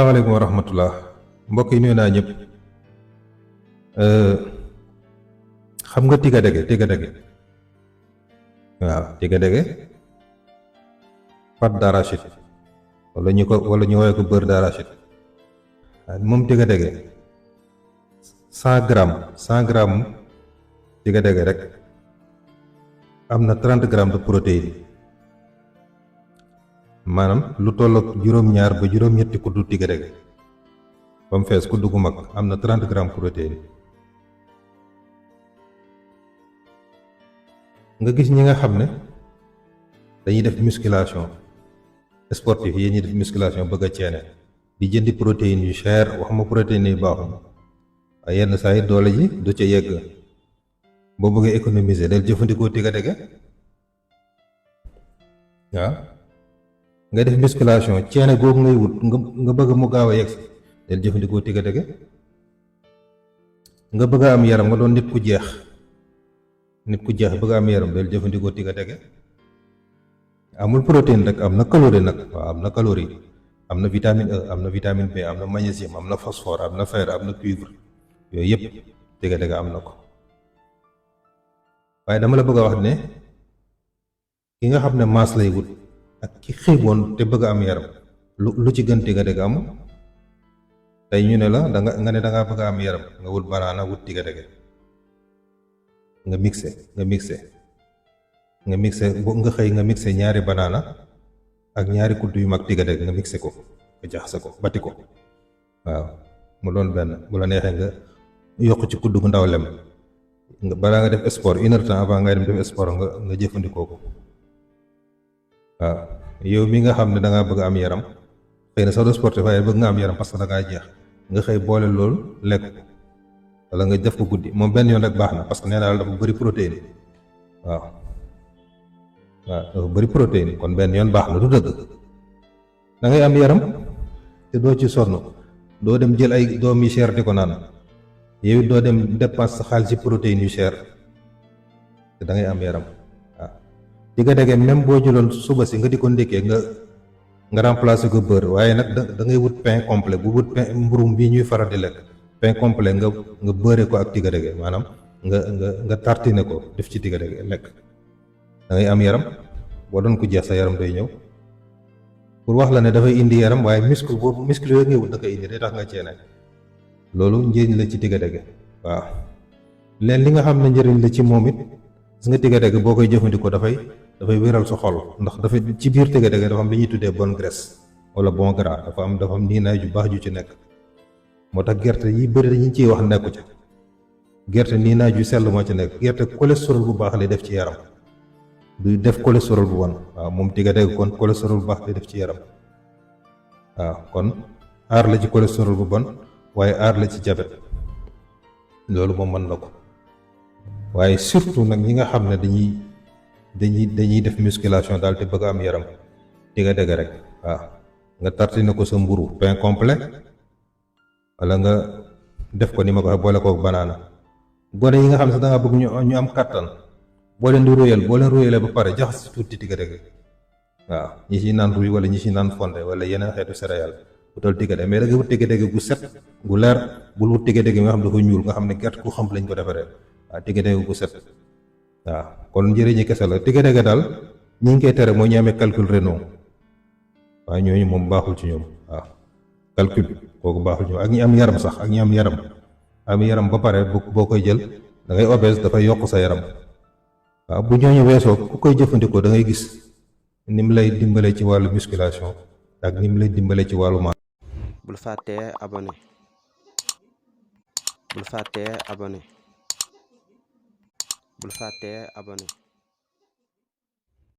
Assalamualaikum warahmatullah. Mbokk yi nuyu naa ñëpp. Xam nga tiga dege waaw tiga dege pâte d'arachide wala ñu woowee ko beurre d'arachide. Moom tiga dege 100 grammes tiga dege rek am na 30 grammes de protéine, maanaam lu tolloog juróom-ñaar ba juróom-ñetti kuddu tiga dege ba mu fees kuddu gu mag am na 30 grammes protéine. nga gis ñi nga xam ne dañuy def musculation sportif yi ñuy def musculation bëgg a ceene di jëndi protéines yu cher, waxuma protéines yu baaxul waaye yenn saa yi doole ji du ca yegg. boo bëggee économiser del jëfandikoo tiga dege waaw. nga def musculation ceene googu ngay wut nga bëgg mu gaaw a yegg del jëfandikoo tiga dege. nga bëgg a am yaram nga doon nit ku jeex bëgg a am yaram del jëfandikoo tiga dege. amul protéine rek, am na calorie nag, waaw am na calorie, am na vitamine E, am na vitamine B, am na magnésium, am na phosphore, am na fer, am na cuivre, yooyu yëpp tiga dege am na ko. waaye dama la bëgg a wax ne ki nga xam ne masse lay wut ak ki xiiboon te bëgg a am yaram lu ci gën tiga dege amul. tey ñu ne la nga ne da ngaa bëgg a am yaram nga wut banaana wut tiga dege nga mixé ñaari banaana ak ñaari kudd yu mag tiga dege nga mixé ko nga jaxase ko bati ko waaw mu doon benn. bu la neexee nga yokk ci kudd gu ndaw lem nga balaa nga def sport 1 heure temps avant ngay dem def sport nga jëfandikoo ko waaw. yow mi nga xam ne da ngaa bëgg am yaram xëy na sax do sportif waaye bëgg nga am yaram parce que da ngaa jeex nga xëy boole loolu lekk wala nga def ko guddi moom benn yoon rek baax na parce que nee naa la dafa bëri protéine waaw dafa bëri protéine kon benn yoon baax na du dëgg. da ngay am yaram te doo ci sonn, doo dem jël ay doom yu cher di ko naan, yow it doo dem dépense sa xaalis ci protéine yu cher te da ngay am yaram waaw. tiga dege même boo jëloon suba si nga di ko ndékkee nga remplacer ko beurre, waaye nag da ngay wut pain complet. bu wut pain mburum bii ñuy faral di lekk, pain complet nga beurre ko ak tiga dege, maanaam nga tartiner ko def ci tiga dege lekk. da ngay am yaram. boo doon ko jeex sa yaram day ñëw. pour wax la ne dafay indi yaram, waaye muscle yooyu ngay wut da koy indi, day tax nga ceene. loolu njëriñ la ci tiga dege waaw. leen li nga xam ne njëriñ la ci moom it gis nga tiga dege boo koy jëfandikoo dafay wéral sa xol, ndax dafa ci biir tiga dege dafa am li ñuy tuddee bonne graisse wala bon gras, dafa am niinaay ju baax ju ci nekk. moo tax gerte yi bëri dañu ciy wax nekku ca. gerte niinaay ju sell moo ci nekk. gerte cholestérol bu baax lay def ci yaram, du def cholestérol bu bon waaw. moom tiga dege kon cholestérol bu baax lay def ci yaram waaw. kon aar la ci cholestérol bu bon, waaye aar la ci jabet, loolu moom mën na ko. waaye surtout nag ñi nga xam ne dañuy def musculation daal te bëgg am yaram, tiga dege rek waaw. nga tartiner ko sa mburu pain complet, wala nga def ko ni ma ko waxee boole ko banaana. gone yi nga xam ne sax da nga bëgg ñu am kàttan, boo leen royalee ba pare jaxas si tuuti tiga dege waaw. ñi ci naan ruy wala ñi ci naan fonde wala yeneen xeetu céréales wutal tiga dege, mais da nga wut tiga dege gu set gu leer, bul wut tiga dege nga xam dafa ñuul nga xam ne gerte ku xam lañ ko defaree waaw. tiga dege gu set waaw. kon njëriñi kese la. tiga dege daal ñi ngi koy tere mooy ñu amee calcul rénal waaye ñooñu moom baaxul ci ñoom waaw. calcul kooku baaxul ci ñoom, ak ñi am yaram sax, ak ñi am yaram ba pare boo koy jël da ngay obèse, dafay yokk sa yaram waaw. bu ñooñu weesoo ku koy jëfandikoo da ngay gis ni mu lay dimbalee ci wàllu musculation ak ni mu lay dimbalee ci wàllu bul fàttee abonné